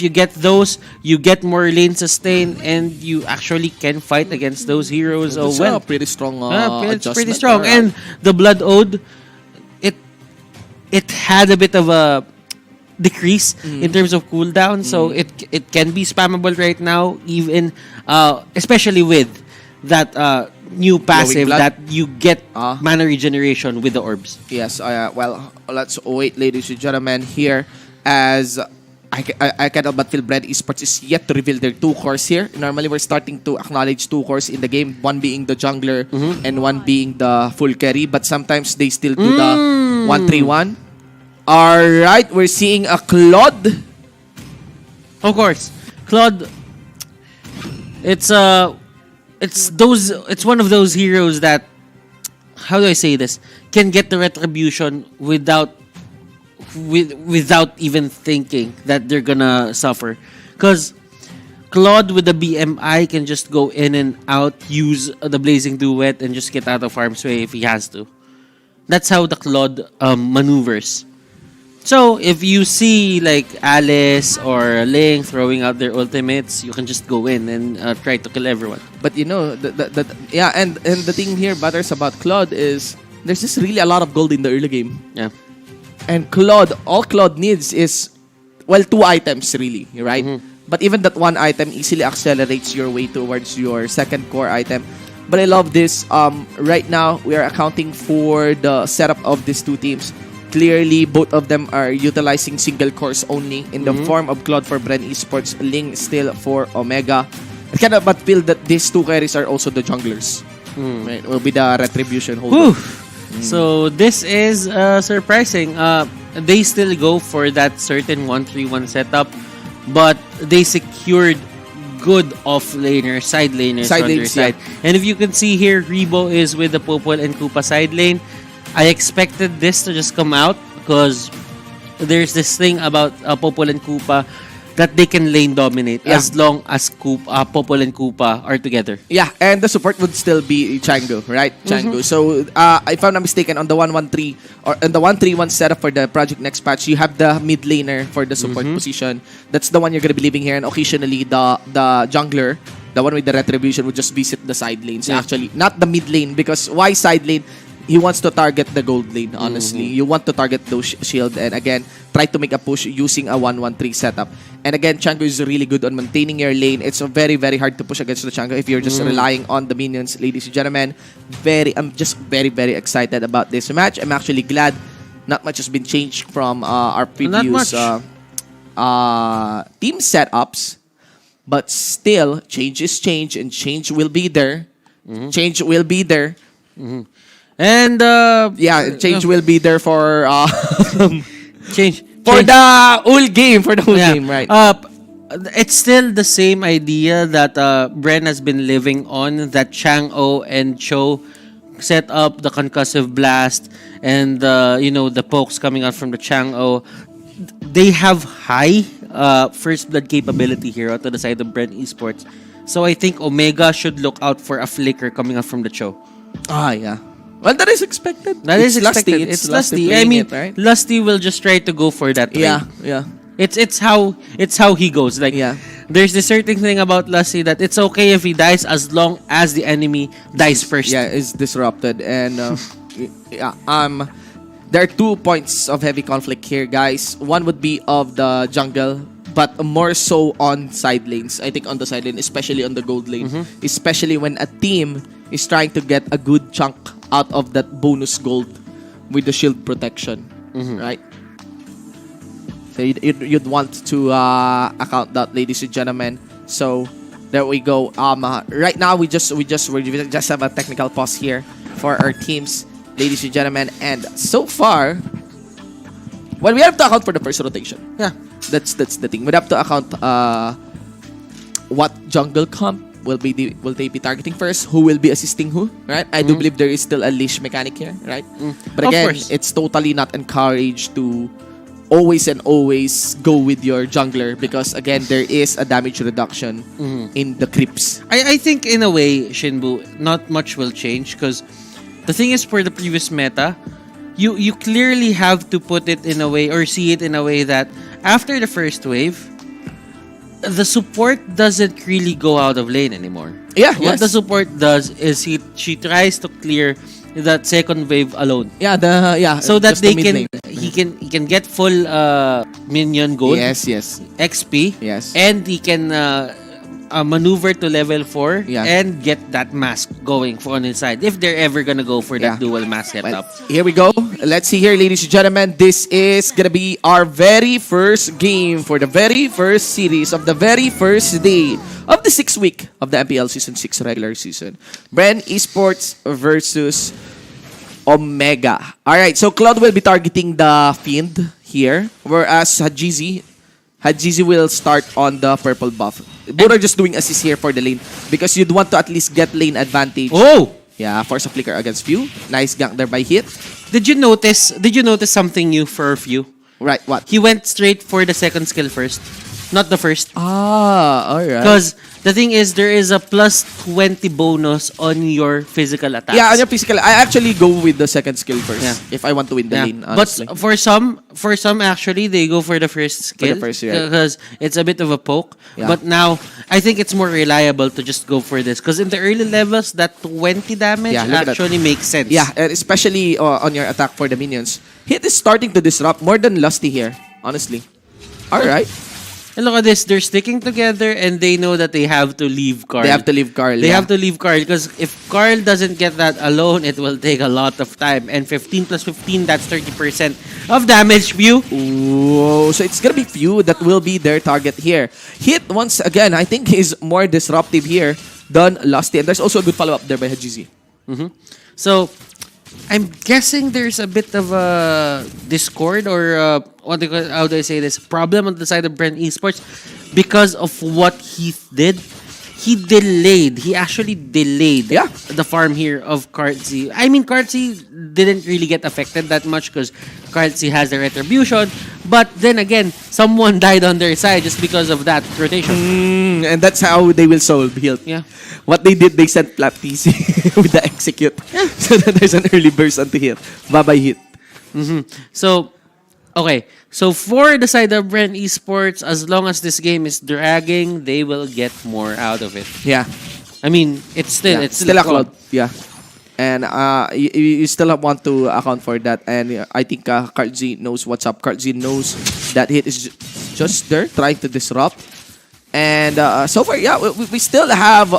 if you get those, you get more lane sustain, and you actually can fight against those heroes. It's well. a pretty strong It's adjustment. pretty strong. Alright. And the Blood Ode, it had a bit of a decrease in terms of cooldown, so it can be spammable right now, even especially with that new passive blood? that you get mana regeneration with the orbs. Yes, well, let's wait, ladies and gentlemen, here as I cannot but feel BREN Esports is yet to reveal their 2 cores here. Normally, we're starting to acknowledge 2 cores in the game, one being the jungler and one being the full carry, but sometimes they still do the 1-3-1. Alright, we're seeing a Claude. Of course, Claude. It's one of those heroes that, how do I say this, can get the retribution without even thinking that they're gonna suffer, because Claude with the BMI can just go in and out, use the Blazing Duet, and just get out of harm's way if he has to. That's how the Claude maneuvers. So if you see like Alice or Ling throwing out their ultimates, you can just go in and try to kill everyone. But you know, and the thing here matters about Claude is there's just really a lot of gold in the early game. Yeah. And all Claude needs is, well, 2 items really, right? But even that 1 item easily accelerates your way towards your second core item. But I love this. Right now, we are accounting for the setup of these 2 teams. Clearly, both of them are utilizing single cores only in the form of Claude for BREN Esports, Ling still for Omega. I cannot but feel that these 2 carries are also the junglers. Right? Will be the retribution holder. So this is surprising. They still go for that certain 1-3-1 setup, but they secured good off-laner, side laners on their side. And if you can see here, Rebo is with the Popol and Koopa side lane. I expected this to just come out because there's this thing about Popol and Koopa that they can lane dominate as long as Popol and Koopa are together. Yeah, and the support would still be Chango, right? Chango. So, if I'm not mistaken, on the 1-1-3 or on the 1-3-1 setup for the Project Next patch, you have the mid laner for the support position. That's the one you're gonna be leaving here, and occasionally the jungler, the one with the retribution, would just visit the side lanes. Actually, not the mid lane, because why side lane? He wants to target the gold lane, honestly. You want to target those shield and again, try to make a push using a 1-1-3 setup. And again, Chango is really good on maintaining your lane. It's very, very hard to push against the Chango if you're just relying on the minions, ladies and gentlemen. I'm just very, very excited about this match. I'm actually glad not much has been changed from our previous team setups. But still, change is change and change will be there. Change will be there. And change will be there for change for the whole game, right? It's still the same idea that BREN has been living on, that Chang'o and Cho set up the concussive blast and the pokes coming out from the Chang'o. They have high first blood capability here to the side of BREN Esports. So I think Omega should look out for a flicker coming out from the Cho. Yeah. Well, that is expected. It's expected. It's Lusty. I mean, right? Lusty will just try to go for that. Yeah. It's how he goes. Like, there's this certain thing about Lusty that it's okay if he dies as long as the enemy dies first. Yeah, is disrupted. And there are 2 points of heavy conflict here, guys. One would be of the jungle, but more so on side lanes. I think on the side lane, especially on the gold lane, especially when a team is trying to get a good chunk out of that bonus gold with the shield protection, right? So you'd want to account that, ladies and gentlemen. So there we go. Right now we just have a technical pause here for our teams, ladies and gentlemen. And so far, well, we have to account for the first rotation. Yeah, that's the thing. We have to account what jungle comp will they be targeting first? Who will be assisting who? Right? I do believe there is still a leash mechanic here, right? But again, it's totally not encouraged to always go with your jungler because again, there is a damage reduction in the creeps. I think in a way, Shinbu, not much will change because the thing is for the previous meta, you clearly have to put it in a way or see it in a way that after the first wave, the support doesn't really go out of lane anymore. Yeah, What yes. the support does is she tries to clear that second wave alone. Yeah, So that just the they mid can lane. he can get full minion gold, Yes, yes. XP, Yes. and he can maneuver to level 4 Yeah. and get that mask going for on his side if they're ever gonna go for that Yeah. dual mask Well, setup. here we go. Let's see here, ladies and gentlemen. This is gonna be our very first game for the very first series of the very first day of the 6th week of the MPL Season 6 regular season. BREN Esports versus Omega. Alright, so Cloud will be targeting the Fiend here, whereas Hajizi will start on the purple buff. Both are just doing assist here for the lane because you'd want to at least get lane advantage. Oh, Yeah, force a flicker against Few. Nice gank there by Hit. did you notice something new for Few? Right, what? He went straight for the second skill first, not the first. Alright. Because the thing is, there is a plus 20 bonus on your physical attacks. Yeah, on your physical, I actually go with the second skill first Yeah. if I want to win the lane, But honestly. for some actually they go for the first skill first, yeah. because it's a bit of a poke. Yeah. But now I think it's more reliable to just go for this because in the early levels that 20 damage Yeah, look at that. actually makes sense. Yeah, and especially on your attack for the minions. Hit is starting to disrupt more than Lusty here, honestly. Alright. And look at this, they're sticking together and they know that they have to leave Carl. They have to leave Carl. They yeah. have to leave Carl because if Carl doesn't get that alone, it will take a lot of time. And 15 plus 15, that's 30% of damage view. Whoa, so it's gonna be Few that will be their target here. Hit, once again, I think is more disruptive here than Lusty. And there's also a good follow-up there by Hajizi. So, I'm guessing there's a bit of a discord or how do I say this? Problem on the side of BREN Esports because of what Heath did. He actually delayed Yeah. the farm here of Kartzi. I mean, Kartzi didn't really get affected that much because Kartzi has the retribution. But then again, someone died on their side just because of that rotation. And that's how they will solve heal. Yeah. What they did, they sent Flap PC with the execute. So that there's an early burst onto Hit. Bye-bye Hit. So, okay. So for the side of BREN Esports, as long as this game is dragging, they will get more out of it. Yeah. I mean, it's still a Cloud. Yeah. And you still want to account for that. And I think Kartzi knows what's up. Kartzi knows that Hit is just there trying to disrupt. And so far, yeah, we still have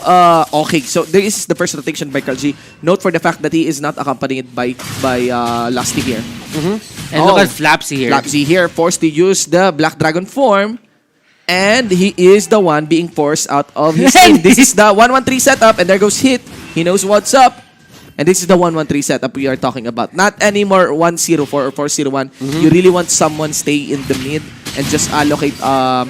okay. So there is the first rotation by Kartzi. Note for the fact that he is not accompanied by Lusty here. And look at Flapsy here. Flapsy here forced to use the Black Dragon form. And he is the one being forced out of his team. This is the 1-1-3 setup. And there goes Hit. He knows what's up. And this is the 1-1-3 setup we are talking about. Not anymore 1-0-4 or 4-0-1. You really want someone stay in the mid and just allocate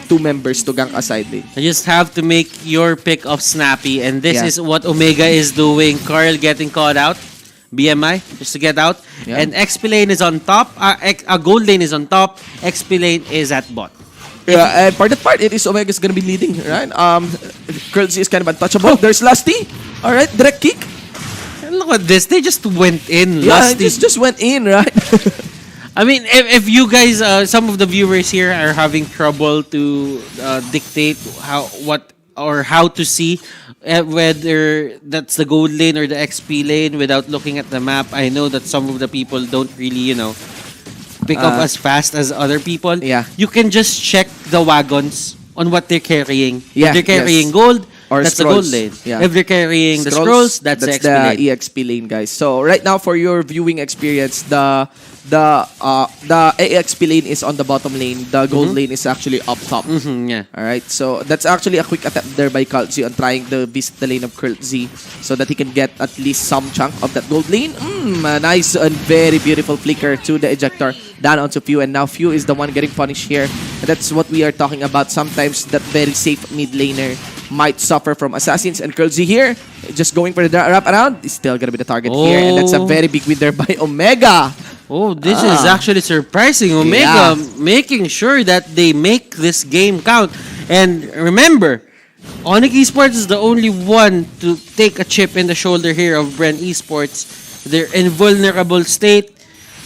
2 members to gank a side lane. You just have to make your pick of Snappy. And this Yeah. is what Omega is doing. Carl getting caught out. BMI, just to get out. Yeah. And XP lane is on top. Gold lane is on top. XP lane is at bot. Yeah, and for that part, it is Omega's gonna be leading, right? Curls is kind of untouchable. There's Lusty. Alright, direct kick. And look at this. They just went in. Yeah, Lusty. just went in, right? I mean, if you guys, some of the viewers here are having trouble to dictate how to see whether that's the gold lane or the XP lane without looking at the map. I know that some of the people don't really, pick up as fast as other people. Yeah. You can just check the wagons on what they're carrying. Yeah, If they're carrying yes. gold, Or that's the gold scrolls. lane. Yeah. If they're carrying the scrolls, that's the XP lane. EXP lane, guys. So right now, for your viewing experience, the EXP lane is on the bottom lane. The gold lane is actually up top. Yeah. All right, so that's actually a quick attempt there by Kalzi on trying to visit the lane of Kurtz so that he can get at least some chunk of that gold lane. A nice and very beautiful flicker to the ejector down onto Few, and now Few is the one getting punished here. And that's what we are talking about. Sometimes that very safe mid laner might suffer from assassins, and Kurtz here just going for the wrap around is still gonna be the target here, and that's a very big win there by Omega. Oh, this is actually surprising. Omega making sure that they make this game count. And remember, Onyx Esports is the only one to take a chip in the shoulder here of BREN Esports. Their invulnerable state.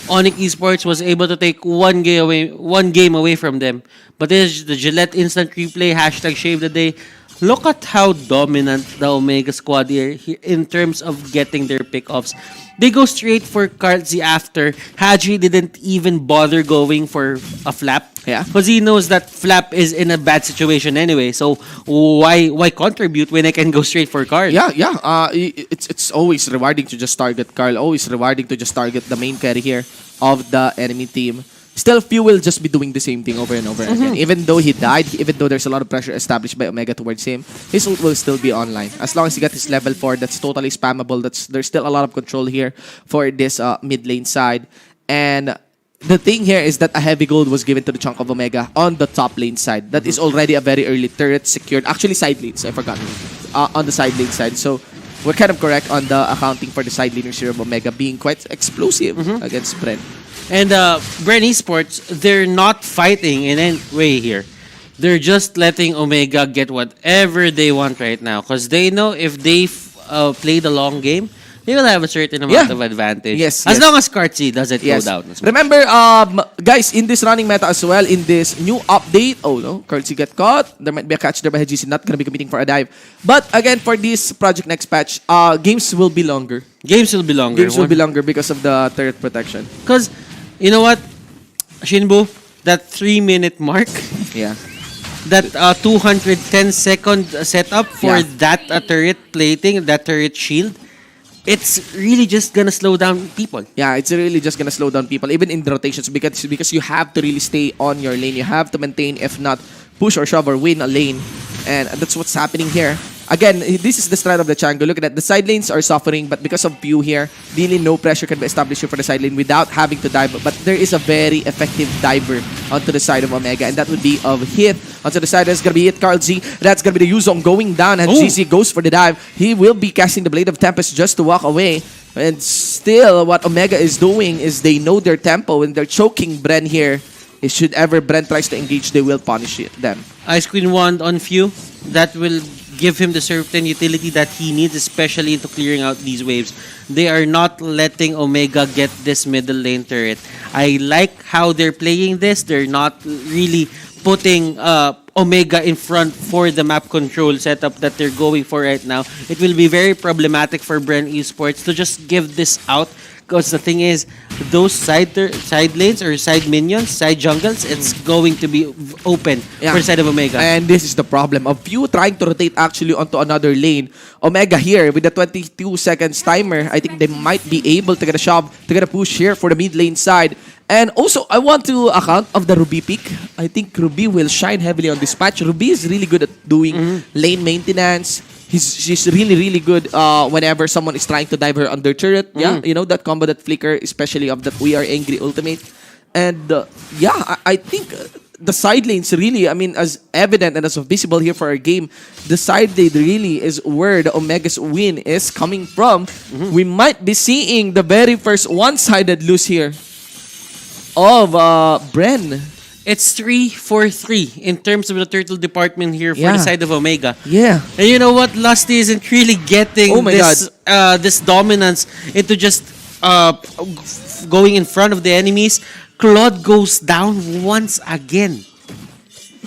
Onyx Esports was able to take one game away from them. But this is the Gillette instant replay, hashtag shave the day. Look at how dominant the Omega squad here in terms of getting their pickoffs. They go straight for Kartzi after. Haji didn't even bother going for a flap. Yeah. Because he knows that flap is in a bad situation anyway. So why contribute when I can go straight for Karl? Yeah. It's always rewarding to just target Karl. Always rewarding to just target the main carry here of the enemy team. Still, Few will just be doing the same thing over and over again. Even though he died, even though there's a lot of pressure established by Omega towards him, his ult will still be online. As long as he got his level 4, that's totally spammable. There's still a lot of control here for this mid lane side. And the thing here is that a heavy gold was given to the chunk of Omega on the top lane side. That is already a very early turret secured. Actually, side lanes, I forgot. On the side lane side. So, we're kind of correct on the accounting for the side laners here of Omega being quite explosive against BREN. And BREN Esports, they're not fighting in any way here. They're just letting Omega get whatever they want right now. Because they know if they play the long game, they will have a certain amount of advantage. As long as Kartzi doesn't go down. Remember, guys, in this running meta as well, in this new update, oh no, Kartzi get caught. There might be a catch there by HGC, not going to be competing for a dive. But again, for this Project Next patch, games will be longer. Games will be longer. Games will be longer because of the turret protection. Because, you know what, Shinbu, that 3-minute mark, that 210-second setup for that turret plating, that turret shield, it's really just gonna slow down people. Yeah, it's really just gonna slow down people, even in the rotations, because you have to really stay on your lane. You have to maintain, if not push or shove or win a lane, and that's what's happening here. Again, this is the strat of the Chango. Look at that. The side lanes are suffering, but because of Pew here, really no pressure can be established here for the side lane without having to dive. But there is a very effective diver onto the side of Omega, and that would be of Hit. Onto the side, that's going to be Hit, Karl Z. That's going to be the Yuzong going down, and GC goes for the dive. He will be casting the Blade of Tempest just to walk away. And still, what Omega is doing is they know their tempo, and they're choking BREN here. If should ever BREN tries to engage, they will punish them. Ice Queen Wand on Few. That will give him the certain utility that he needs, especially into clearing out these waves. They are not letting Omega get this middle lane turret. I like how they're playing this. They're not really putting Omega in front for the map control setup that they're going for right now. It will be very problematic for BREN Esports to just give this out. Because the thing is, those side lanes or side minions, side jungles, it's going to be open for the side of Omega. And this is the problem of you trying to rotate actually onto another lane. Omega here with the 22 seconds timer, I think they might be able to get a shove, to get a push here for the mid lane side. And also, I want to account of the Ruby pick. I think Ruby will shine heavily on this patch. Ruby is really good at doing lane maintenance. She's really good whenever someone is trying to dive her under turret. Yeah, you know, that combo, that flicker, especially of that We Are Angry ultimate. And I think the side lanes really, I mean, as evident and as visible here for our game, the side lane really is where the Omega's win is coming from. We might be seeing the very first one-sided lose here of BREN. It's 3-4-3 in terms of the turtle department here for the side of Omega. Yeah. And you know what? Lusty isn't really getting this dominance into just going in front of the enemies. Claude goes down once again.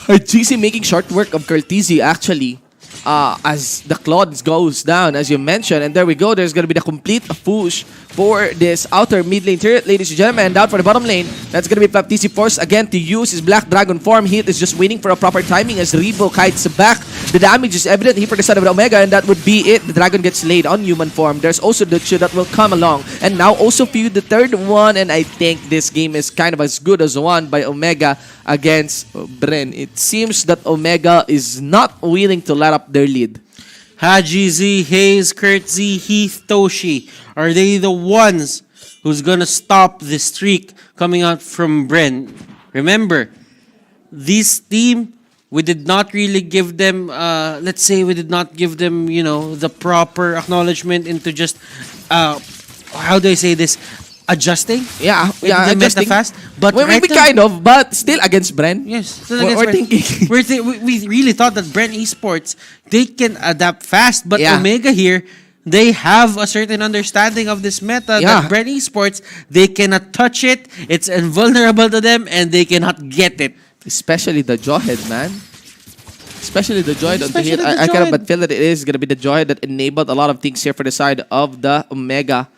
GC making short work of Curtizi actually. As the Claude goes down, as you mentioned. And there we go. There's going to be the complete push for this outer mid lane turret, ladies and gentlemen. And down for the bottom lane, that's going to be Flaptisi forced again to use his Black Dragon form. Hit is just waiting for a proper timing as Rebo kites back. The damage is evident here for the side of the Omega, and that would be it. The Dragon gets laid on human form. There's also the Chu that will come along. And now also Few, the third one. And I think this game is kind of as good as won by Omega against BREN. It seems that Omega is not willing to let up their lead. Haji Z, Hayes, Kurt Z, Heath, Toshi. Are they the ones who's gonna stop the streak coming out from BREN? Remember, this team, we did not really give them, let's say we did not give them, you know, the proper acknowledgement into just, how do I say this? Adjusting? Adjusting. Fast. But well, right maybe now, kind of, but still against BREN. Yes, still against BREN. Thinking. We really thought that BREN Esports, they can adapt fast. But Omega here, They have a certain understanding of this meta that BREN Esports, they cannot touch it. It's invulnerable to them and they cannot get it. Especially the Jawhead, man. Especially the Jawhead on the hit. I kind of but feel that it is going to be the Jawhead that enabled a lot of things here for the side of the Omega.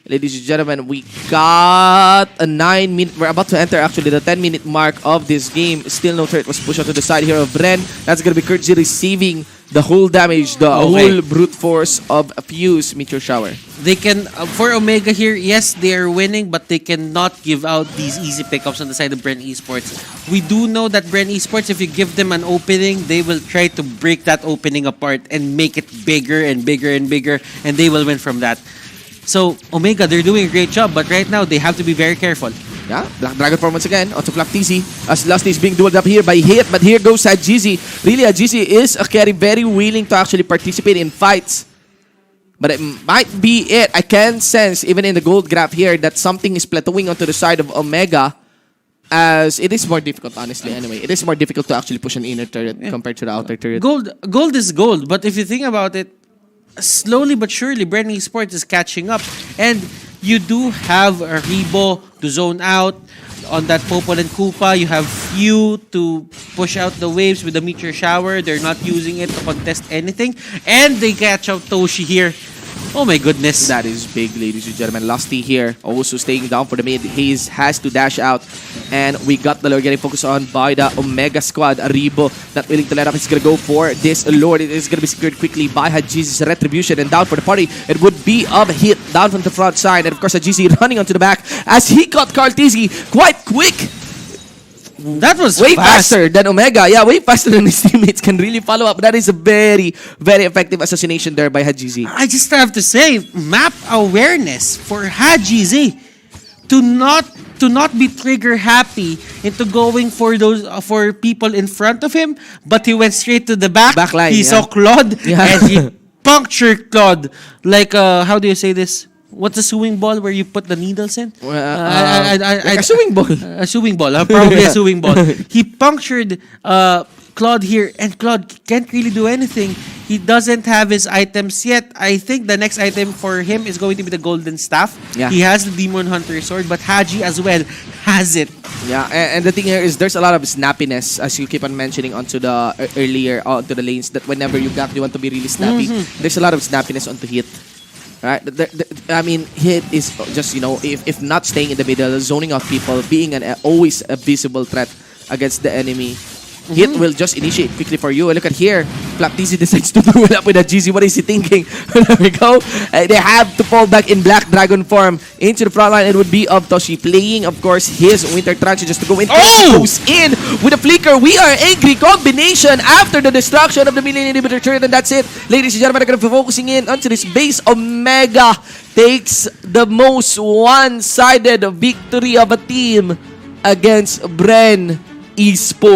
Ladies and gentlemen, we got a 9-minute. We're about to enter actually the 10-minute mark of this game. Still no turret was pushed onto the side here of BREN. That's going to be Kurtzy receiving the whole damage, the whole brute force of a Fuse Meteor Shower. They can, for Omega here, yes, they are winning, but they cannot give out these easy pickups on the side of BREN Esports. We do know that BREN Esports, if you give them an opening, they will try to break that opening apart and make it bigger and bigger and bigger, and they will win from that. So, Omega, they're doing a great job, but right now, they have to be very careful. Yeah, Black Dragon form once again onto Flaptizi as Lusty is being dueled up here by Hit, but here goes Hajizi. Really, Hajizi is a carry very willing to actually participate in fights. But it might be it. I can sense, even in the gold graph here, that something is plateauing onto the side of Omega, as it is more difficult, honestly, anyway. It is more difficult to actually push an inner turret compared to the outer turret. Gold is gold, but if you think about it, slowly but surely, BREN Esports is catching up. And you do have a Rebo to zone out on that Popol and Koopa. You have Few to push out the waves with the Meteor Shower. They're not using it to contest anything. And they catch out Toshi here. Oh my goodness. That is big, ladies and gentlemen. Lusty here also staying down for the mid. He has to dash out. And we got the Lord getting focused on by the Omega squad. Aribo not willing to let up. He's going to go for this Lord. It is going to be secured quickly by Hajizi's Retribution. And down for the party, it would be a hit down from the front side. And of course, Hajizi running onto the back as he got Karltizi quite quick. That was way faster than Omega. Yeah, way faster than his teammates can really follow up. That is a very, very effective assassination there by Hajizi. I just have to say, map awareness for Hajizi to not be trigger happy into going for those for people in front of him, but he went straight to the back line. He saw Claude and he punctured Claude like how do you say this? What's a sewing ball where you put the needles in? Like a sewing ball. A sewing ball. Probably a sewing ball. He punctured Claude here, and Claude can't really do anything. He doesn't have his items yet. I think the next item for him is going to be the Golden Staff. Yeah. He has the Demon Hunter Sword, but Haji as well has it. Yeah, and the thing here is there's a lot of snappiness, as you keep on mentioning onto the earlier onto the lanes, that whenever you actually want to be really snappy, there's a lot of snappiness onto Hit. Right, I mean, Hit is just, you know, if not staying in the middle, zoning out people, being always a visible threat against the enemy. Hit will just initiate quickly for you. Look at here. Flaptizi decides to duel up with a GZ. What is he thinking? There we go. They have to fall back in Black Dragon form into the front line. It would be of Toshi playing, of course, his Winter Trance just to go in. Oh! Goes in with a flicker. We are angry combination after the destruction of the Million Inhibitor turret, and that's it. Ladies and gentlemen, I'm going to be focusing in onto this base. Omega takes the most one-sided victory of a team against BREN Esports.